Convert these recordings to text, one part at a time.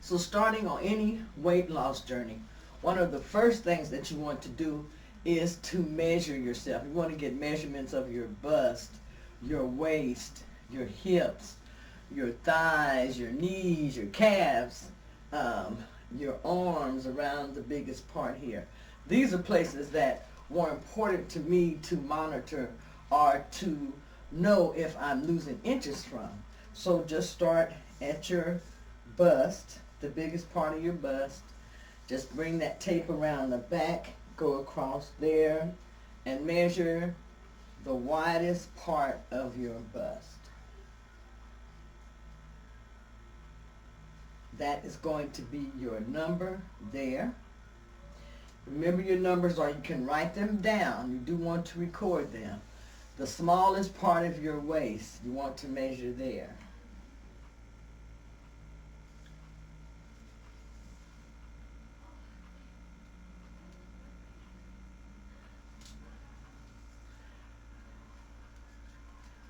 So starting on any weight loss journey, one of the first things that you want to do is to measure yourself. You want to get measurements of your bust, your waist, your hips, your thighs, your knees, your calves, your arms around the biggest part here. These are places that were important to me to monitor or to know if I'm losing inches from. So just start at your bust, the biggest part of your bust. Just bring that tape around the back, go across there, and measure the widest part of your bust. That is going to be your number there. Remember your numbers, or you can write them down. You do want to record them. The smallest part of your waist, you want to measure there.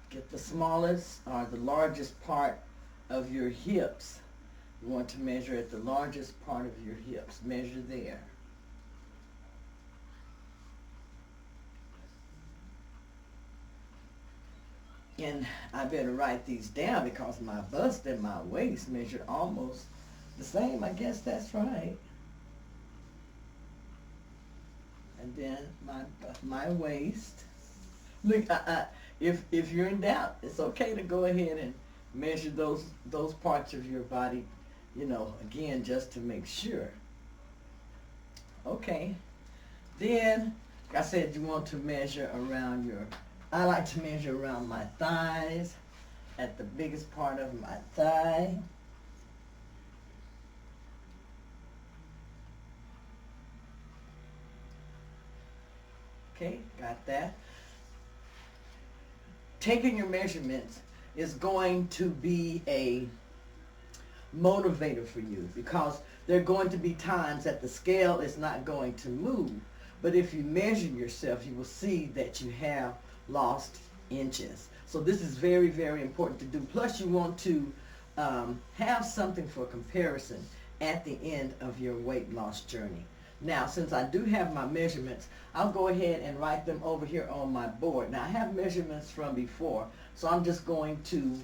Get the smallest or the largest part of your hips. You want to measure at the largest part of your hips. Measure there. And I better write these down because my bust and my waist measured almost the same. I guess that's right. And then my waist. Look, if you're in doubt, it's okay to go ahead and measure those parts of your body, again, just to make sure. Okay. Then, like I said, you want to measure around I like to measure around my thighs, at the biggest part of my thigh. Okay, got that. Taking your measurements is going to be a motivator for you, because there are going to be times that the scale is not going to move. But if you measure yourself, you will see that you have lost inches. So this is very, very important to do. Plus, you want to have something for comparison at the end of your weight loss journey. Now, since I do have my measurements, I'll go ahead and write them over here on my board. Now, I have measurements from before, so I'm just going to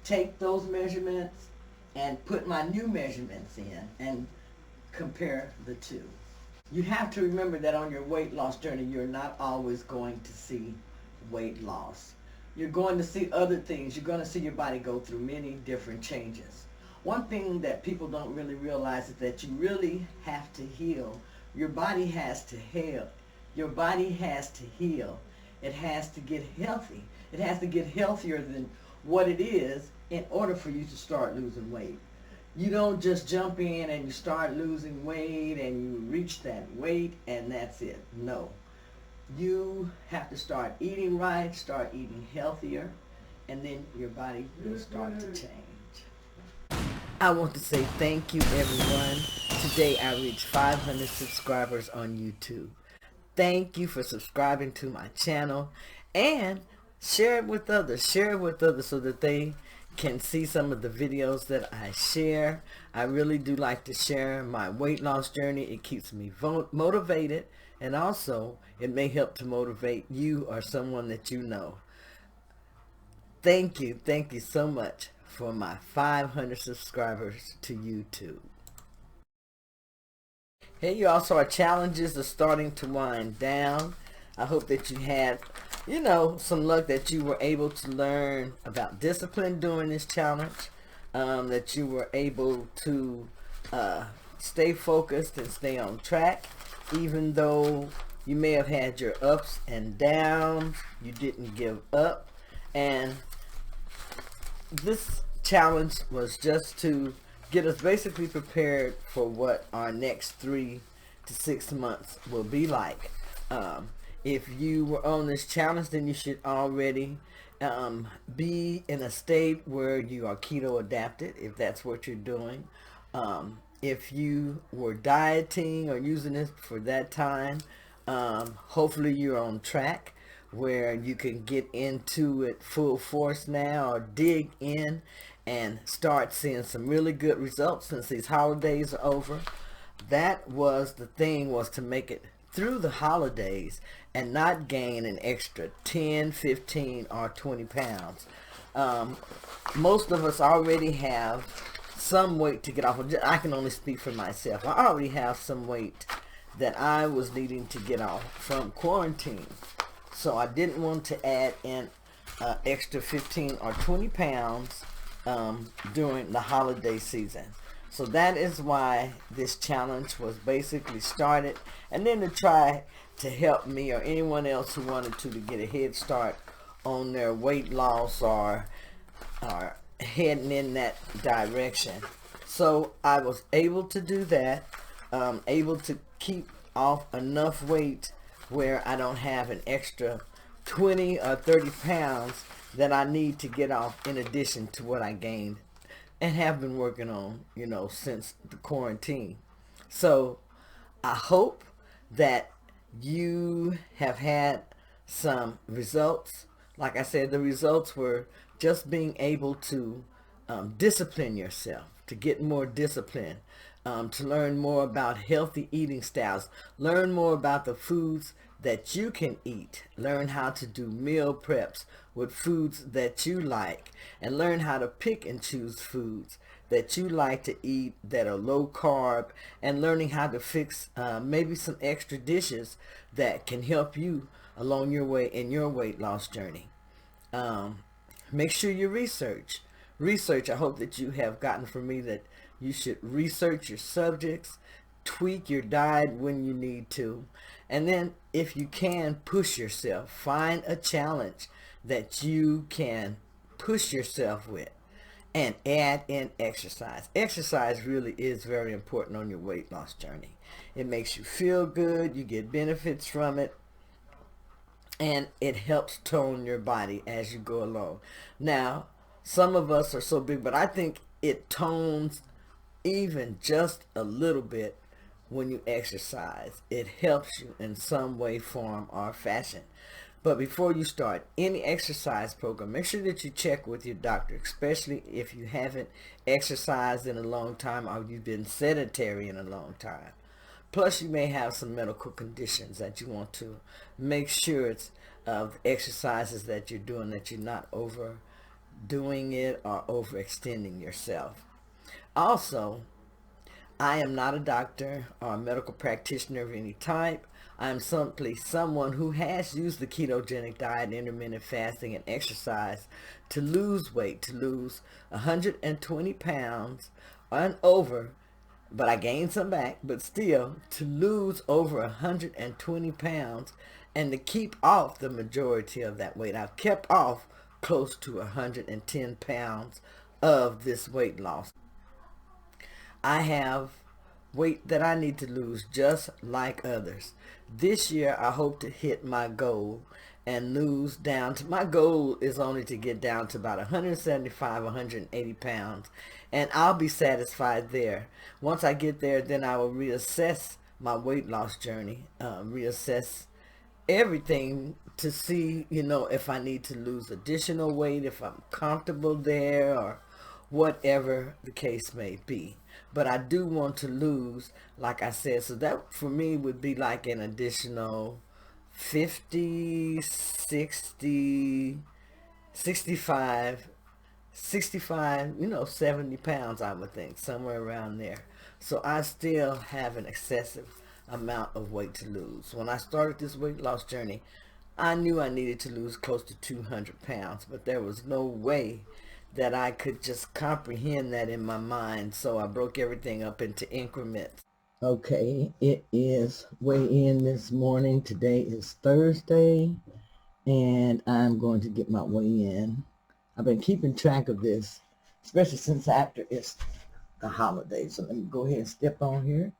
take those measurements and put my new measurements in and compare the two. You have to remember that on your weight loss journey, you're not always going to see weight loss. You're going to see other things. You're going to see your body go through many different changes. One thing that people don't really realize is that you really have to heal. Your body has to heal. Your body has to heal. It has to get healthy. It has to get healthier than what it is in order for you to start losing weight. You don't just jump in and you start losing weight and you reach that weight and that's it. No. You have to start eating right, start eating healthier, and then your body will start to change. I want to say thank you, everyone. Today I reached 500 subscribers on YouTube. Thank you for subscribing to my channel, and share it with others. Share it with others so that they can see some of the videos that I share. I really do like to share my weight loss journey. It keeps me motivated, and also it may help to motivate you or someone that you know. Thank you so much for my 500 subscribers to YouTube. Hey, you also, our challenges are starting to wind down. I hope that you had some luck, that you were able to learn about discipline during this challenge, that you were able to stay focused and stay on track. Even though you may have had your ups and downs, you didn't give up. And this challenge was just to get us basically prepared for what our next 3 to 6 months will be like. If you were on this challenge, then you should already be in a state where you are keto adapted, if that's what you're doing. If you were dieting or using this for that time, hopefully you're on track where you can get into it full force now, or dig in and start seeing some really good results since these holidays are over. That was the thing, was to make it through the holidays and not gain an extra 10, 15, or 20 pounds. Um, Most of us already have some weight to get off of. I can only speak for myself. I already have some weight that I was needing to get off from quarantine. So I didn't want to add in extra 15 or 20 pounds during the holiday season. So that is why this challenge was basically started. And then to try to help me or anyone else who wanted to get a head start on their weight loss or heading in that direction. So I was able to do that, able to keep off enough weight where I don't have an extra 20 or 30 pounds that I need to get off in addition to what I gained and have been working on, since the quarantine. So I hope that you have had some results. Like I said, the results were just being able to discipline yourself, to get more discipline, to learn more about healthy eating styles, learn more about the foods that you can eat, learn how to do meal preps with foods that you like, and learn how to pick and choose foods that you like to eat that are low carb, and learning how to fix maybe some extra dishes that can help you along your way in your weight loss journey. Make sure you research. I hope that you have gotten from me that you should research your subjects, tweak your diet when you need to, and then if you can, push yourself. Find a challenge that you can push yourself with, and add in exercise. Exercise really is very important on your weight loss journey. It makes you feel good, you get benefits from it, and it helps tone your body as you go along. Now, some of us are so big, but I think it tones even just a little bit when you exercise. It helps you in some way, form, or fashion. But before you start any exercise program, make sure that you check with your doctor, especially if you haven't exercised in a long time or you've been sedentary in a long time. Plus, you may have some medical conditions that you want to make sure it's of exercises that you're doing, that you're not overdoing it or overextending yourself. Also, I am not a doctor or a medical practitioner of any type. I am simply someone who has used the ketogenic diet, intermittent fasting, and exercise to lose weight, to lose 120 pounds and over, but I gained some back, but still to lose over 120 pounds and to keep off the majority of that weight. I've kept off close to 110 pounds of this weight loss. I have weight that I need to lose just like others. This year I hope to hit my goal and lose down to, my goal is only to get down to about 175, 180 pounds, and I'll be satisfied there. Once I get there, then I will reassess my weight loss journey, reassess everything to see, if I need to lose additional weight, if I'm comfortable there, or whatever the case may be. But I do want to lose, like I said, so that for me would be like an additional 50, 60, 65, 65, 70 pounds, I would think, somewhere around there. So I still have an excessive amount of weight to lose. When I started this weight loss journey, I knew I needed to lose close to 200 pounds, but there was no way that I could just comprehend that in my mind. So I broke everything up into increments. Okay, it is weigh in this morning. Today is Thursday, and I'm going to get my weigh in. I've been keeping track of this, especially since after it's the holidays. So let me go ahead and step on here.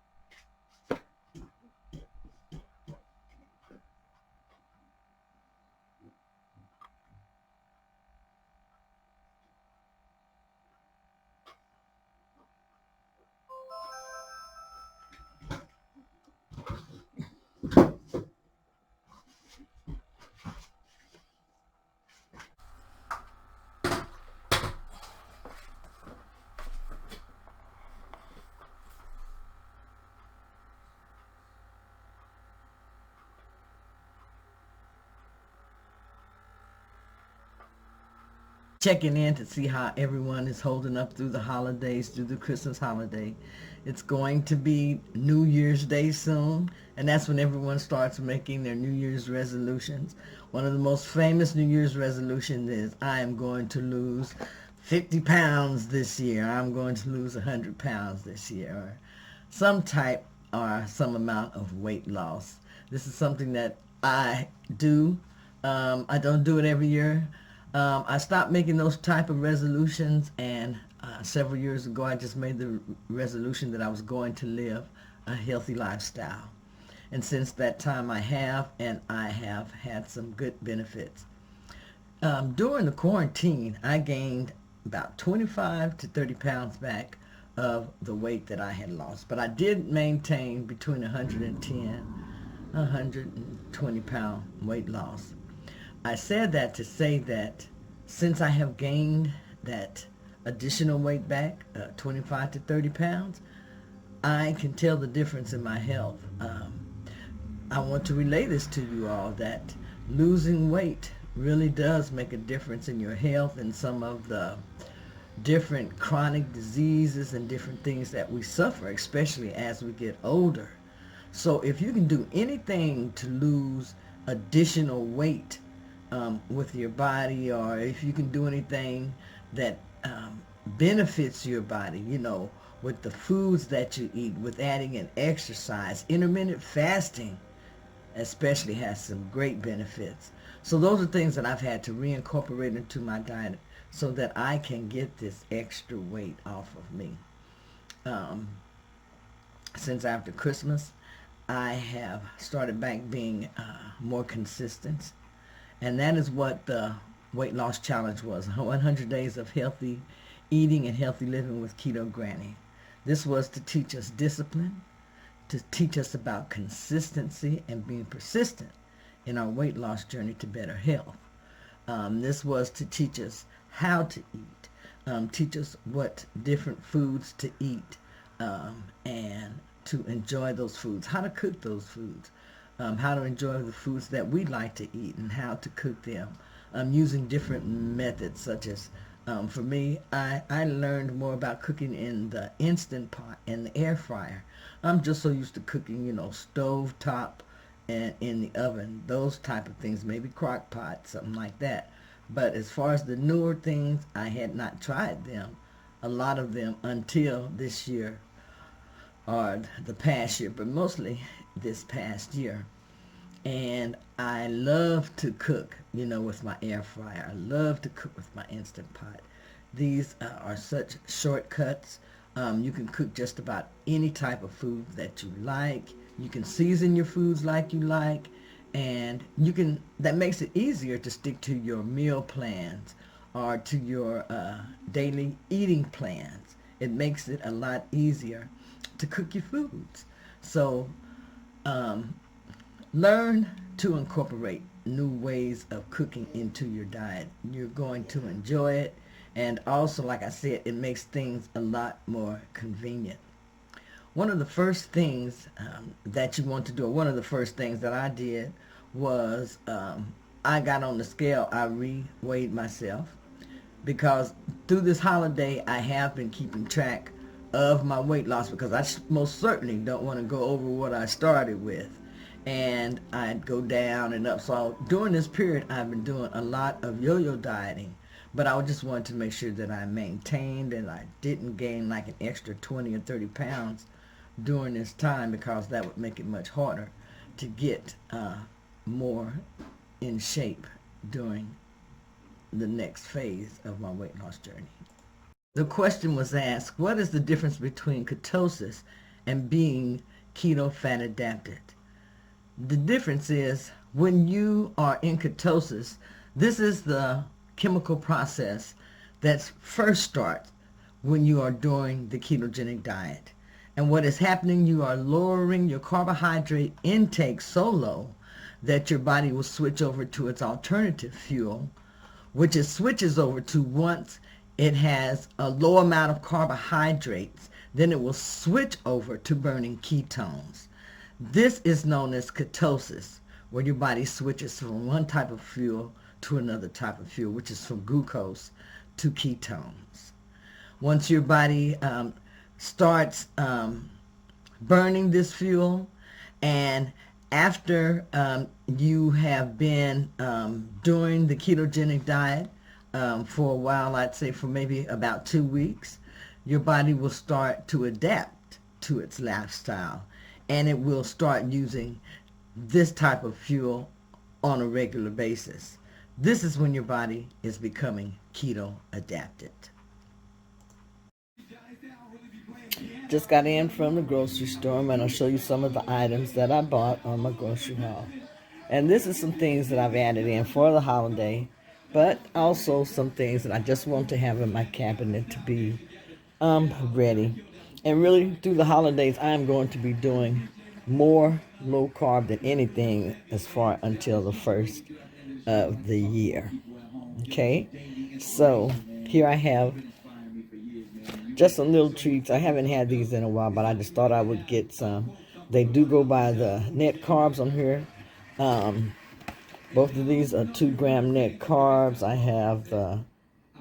checking in to see how everyone is holding up through the holidays, through the Christmas holiday. It's going to be New Year's Day soon, and that's when everyone starts making their New Year's resolutions. One of the most famous New Year's resolutions is, I am going to lose 50 pounds this year. I'm going to lose 100 pounds this year, or some type or some amount of weight loss. This is something that I do. I don't do it every year. I stopped making those type of resolutions, and several years ago I just made the resolution that I was going to live a healthy lifestyle. And since that time I have, and I have had some good benefits. During the quarantine, I gained about 25 to 30 pounds back of the weight that I had lost. But I did maintain between 110 and 120 pound weight loss. I said that to say that since I have gained that additional weight back, 25 to 30 pounds, I can tell the difference in my health. I want to relay this to you all, that losing weight really does make a difference in your health and some of the different chronic diseases and different things that we suffer, especially as we get older. So if you can do anything to lose additional weight with your body, or if you can do anything that benefits your body, you know, with the foods that you eat, with adding in exercise, intermittent fasting especially has some great benefits. So those are things that I've had to reincorporate into my diet so that I can get this extra weight off of me. Since after Christmas, I have started back being more consistent. And that is what the weight loss challenge was, 100 days of healthy eating and healthy living with Keto Granny. This was to teach us discipline, to teach us about consistency and being persistent in our weight loss journey to better health. This was to teach us how to eat, teach us what different foods to eat, and to enjoy those foods, how to cook those foods, how to enjoy the foods that we like to eat and how to cook them, using different methods, such as, for me, I learned more about cooking in the Instant Pot and the air fryer. I'm just so used to cooking, you know, stove top and in the oven, those type of things, maybe crock pot, something like that. But as far as the newer things, I had not tried them, a lot of them, until this year or the past year, but mostly this past year. And I love to cook, you know, with my air fryer. I love to cook with my Instant Pot. These are such shortcuts. You can cook just about any type of food that you like. You can season your foods like you like, and that makes it easier to stick to your meal plans or to your daily eating plans. It makes it a lot easier to cook your foods. So learn to incorporate new ways of cooking into your diet. You're going to enjoy it, and also, like I said, it makes things a lot more convenient. One of the first things that you want to do, or one of the first things that I did was I got on the scale. I re-weighed myself, because through this holiday I have been keeping track of my weight loss, because I most certainly don't want to go over what I started with, and I'd go down and up. So during this period I've been doing a lot of yo-yo dieting, but I just wanted to make sure that I maintained and I didn't gain like an extra 20 or 30 pounds during this time, because that would make it much harder to get more in shape during the next phase of my weight loss journey. The question was asked, what is the difference between ketosis and being keto fat adapted? The difference is, when you are in ketosis, this is the chemical process that first starts when you are doing the ketogenic diet. And what is happening, you are lowering your carbohydrate intake so low that your body will switch over to its alternative fuel, which it switches over to once it has a low amount of carbohydrates. Then it will switch over to burning ketones. This is known as ketosis, where your body switches from one type of fuel to another type of fuel, which is from glucose to ketones. Once your body starts burning this fuel, and after you have been doing the ketogenic diet for a while, I'd say for maybe about 2 weeks, your body will start to adapt to its lifestyle, and it will start using this type of fuel on a regular basis. This is when your body is becoming keto adapted. Just got in from the grocery store, and I'll show you some of the items that I bought on my grocery haul. And this is some things that I've added in for the holiday, but also some things that I just want to have in my cabinet to be ready. And really, through the holidays, I'm going to be doing more low carb than anything as far until the first of the year. Okay, so here I have just some little treats. I haven't had these in a while, but I just thought I would get some. They do go by the net carbs on here. Both of these are 2-gram net carbs. I have the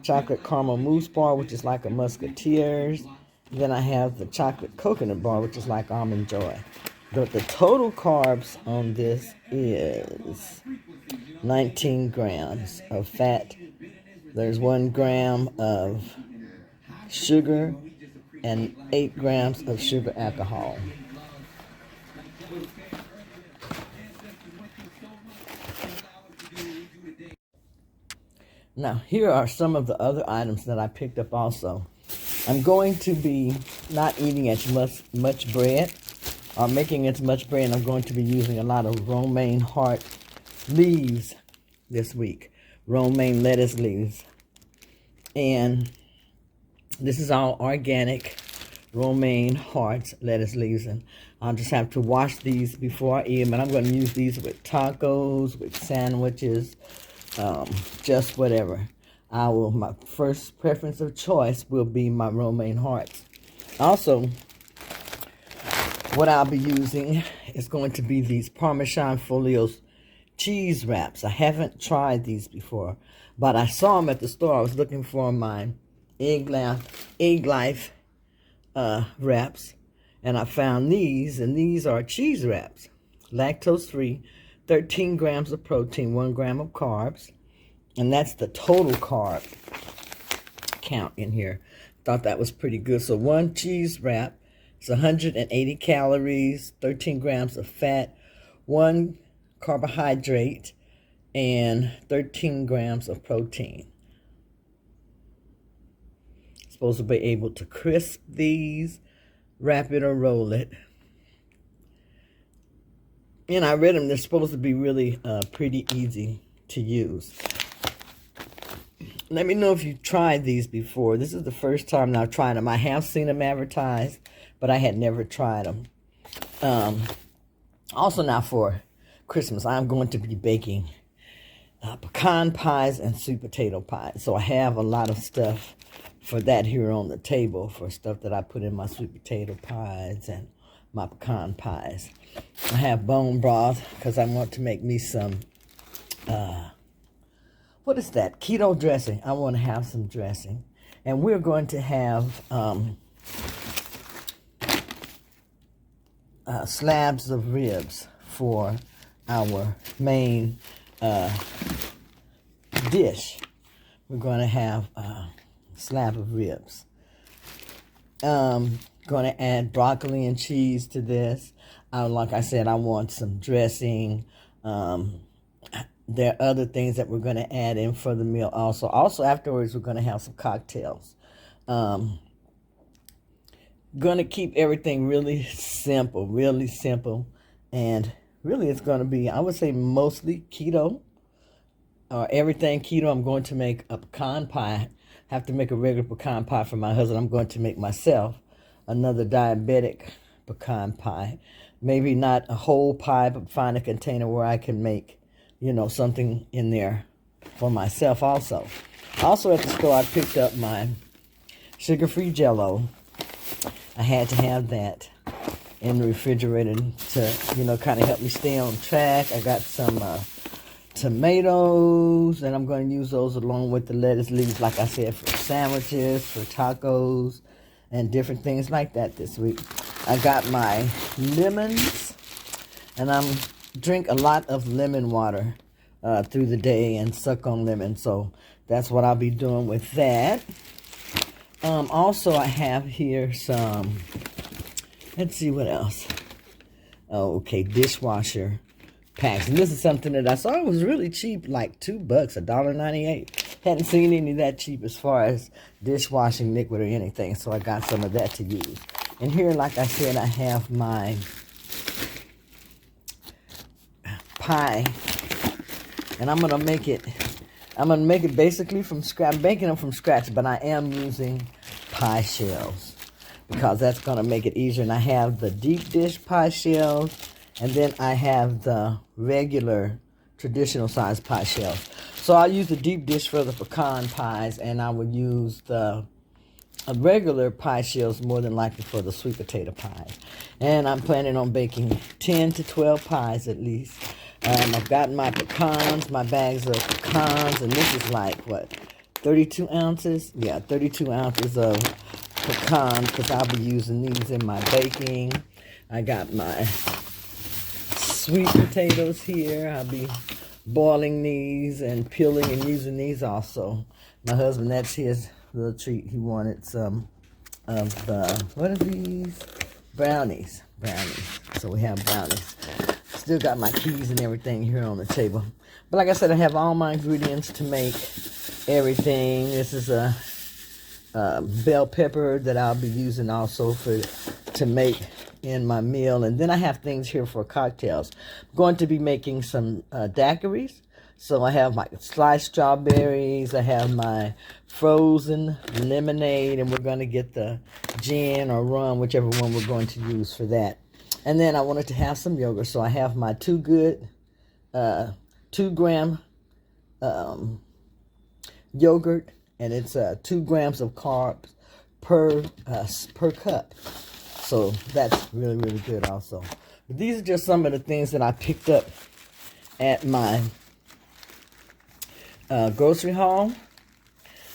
chocolate caramel mousse bar, which is like a Musketeers. Then I have the chocolate coconut bar, which is like Almond Joy. But the total carbs on this is 19 grams of fat. There's 1 gram of sugar and 8 grams of sugar alcohol. Now, here are some of the other items that I picked up also. I'm going to be not eating as much bread or making as much bread, and I'm going to be using a lot of romaine heart leaves this week. Romaine lettuce leaves. And this is all organic romaine hearts, lettuce leaves, and I'll just have to wash these before I eat them. And I'm going to use these with tacos, with sandwiches, just whatever. My first preference of choice will be my romaine hearts. Also, what I'll be using is going to be these Parmesan Folios cheese wraps. I haven't tried these before, but I saw them at the store. I was looking for my Egg Life wraps, and I found these, and these are cheese wraps. Lactose-free, 13 grams of protein, 1 gram of carbs, and that's the total carb count in here. Thought that was pretty good. So 1 cheese wrap is 180 calories, 13 grams of fat, 1 carbohydrate, and 13 grams of protein. Supposed to be able to crisp these, wrap it or roll it. And I read them, they're supposed to be really pretty easy to use. Let me know if you've tried these before. This is the first time that I've tried them. I have seen them advertised, but I had never tried them. Also now for Christmas, I'm going to be baking pecan pies and sweet potato pies. So I have a lot of stuff for that here on the table, for stuff that I put in my sweet potato pies and my pecan pies. I have bone broth because I want to make me some, what is that? Keto dressing. I want to have some dressing. And we're going to have slabs of ribs for our main dish. We're going to have a slab of ribs. Going to add broccoli and cheese to this. Like I said, I want some dressing. There are other things that we're going to add in for the meal also. Also, afterwards, we're going to have some cocktails. Going to keep everything really simple. And really, it's going to be, I would say, mostly keto. Or everything keto. I'm going to make a pecan pie. I have to make a regular pecan pie for my husband. I'm going to make myself another diabetic pecan pie. Maybe not a whole pie, but find a container where I can make, something in there for myself also. Also at the store, I picked up my sugar-free Jell-O. I had to have that in the refrigerator to, kind of help me stay on track. I got some tomatoes, and I'm going to use those along with the lettuce leaves, like I said, for sandwiches, for tacos, and different things like that this week. I got my lemons, and I'm drink a lot of lemon water through the day and suck on lemon, so that's what I'll be doing with that. Also, I have here some, let's see what else. Oh, okay, dishwasher packs. And this is something that I saw it was really cheap, like $2, $1.98. Hadn't seen any that cheap as far as dishwashing liquid or anything, so I got some of that to use. And here, like I said, I have my pie, and I'm gonna make it basically from scratch. I'm baking them from scratch, but I am using pie shells because that's gonna make it easier. And I have the deep dish pie shells, and then I have the regular traditional size pie shells. So I'll use the deep dish for the pecan pies, and I would use the regular pie shells more than likely for the sweet potato pies. And I'm planning on baking 10 to 12 pies at least. I've got my pecans, my bags of pecans, and this is like, what, 32 ounces? Yeah, 32 ounces of pecans, because I'll be using these in my baking. I got my sweet potatoes here. I'll be boiling these and peeling and using these also. My husband, that's his little treat. He wanted some of the, what are these? Brownies. So we have brownies. Still got my keys and everything here on the table. But like I said, I have all my ingredients to make everything. This is a bell pepper that I'll be using also to make in my meal. And then I have things here for cocktails. I'm going to be making some daiquiris. So I have my sliced strawberries, I have my frozen lemonade, and we're going to get the gin or rum, whichever one we're going to use for that. And then I wanted to have some yogurt, so I have my 2 gram yogurt, and it's 2 grams of carbs per cup. So that's really, really good also. But these are just some of the things that I picked up at my grocery haul.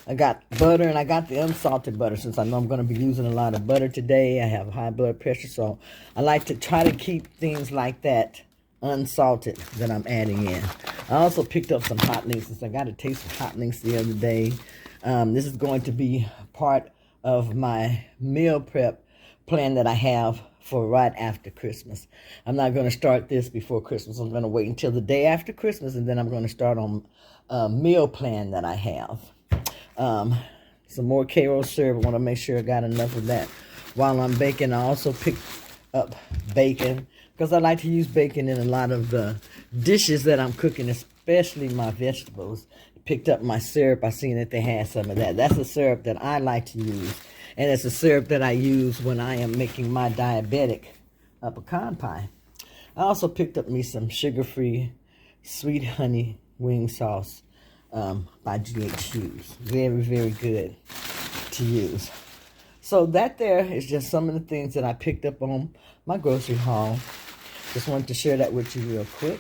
I got butter, and I got the unsalted butter since I know I'm going to be using a lot of butter today. I have high blood pressure, so I like to try to keep things like that unsalted that I'm adding in. I also picked up some hot links since I got a taste of hot links the other day. This is going to be part of my meal prep plan that I have for right after Christmas. I'm not going to start this before Christmas. I'm going to wait until the day after Christmas, and then I'm going to start on a meal plan that I have. Some more Karo syrup. I want to make sure I got enough of that. While I'm baking, I also picked up bacon because I like to use bacon in a lot of the dishes that I'm cooking, especially my vegetables. Picked up my syrup. I seen that they had some of that. That's a syrup that I like to use, and it's a syrup that I use when I am making my diabetic pecan pie. I also picked up me some sugar-free sweet honey wing sauce by GH Hughes. Very, very good to use. So that there is just some of the things that I picked up on my grocery haul. Just wanted to share that with you real quick.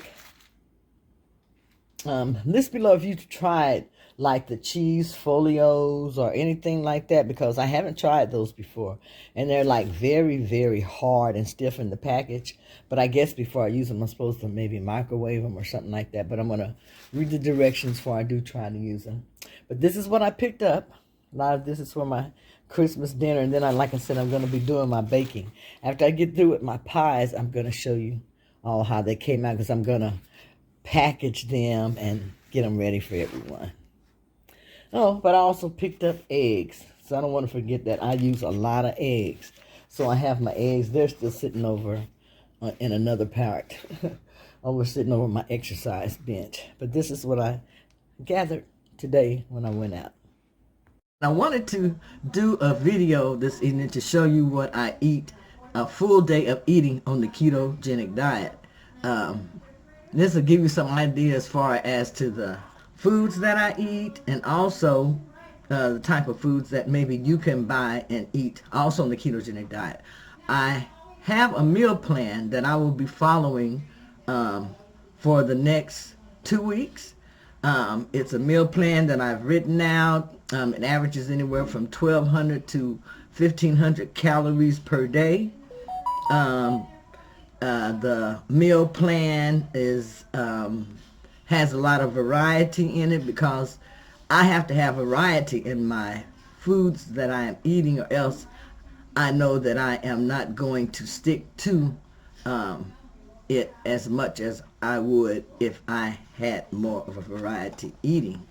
List below if you've tried like the cheese folios or anything like that, because I haven't tried those before, and they're like very, very hard and stiff in the package. But I guess before I use them, I'm supposed to maybe microwave them or something like that. But I'm going to read the directions before I do try to use them. But this is what I picked up. A lot of this is for my Christmas dinner, and then like I said, I'm going to be doing my baking. After I get through with my pies, I'm going to show you all how they came out, because I'm going to package them and get them ready for everyone. Oh, but I also picked up eggs, so I don't want to forget that. I use a lot of eggs. So I have my eggs. They're still sitting over in another part. Over sitting over my exercise bench. But this is what I gathered today when I went out. I wanted to do a video this evening to show you what I eat, a full day of eating on the ketogenic diet. This will give you some idea as far as to the foods that I eat, and also the type of foods that maybe you can buy and eat also on the ketogenic diet. I have a meal plan that I will be following for the next 2 weeks. It's a meal plan that I've written out. It averages anywhere from 1,200 to 1,500 calories per day. The meal plan is has a lot of variety in it because I have to have variety in my foods that I am eating, or else I know that I am not going to stick to it as much as I would if I had more of a variety eating.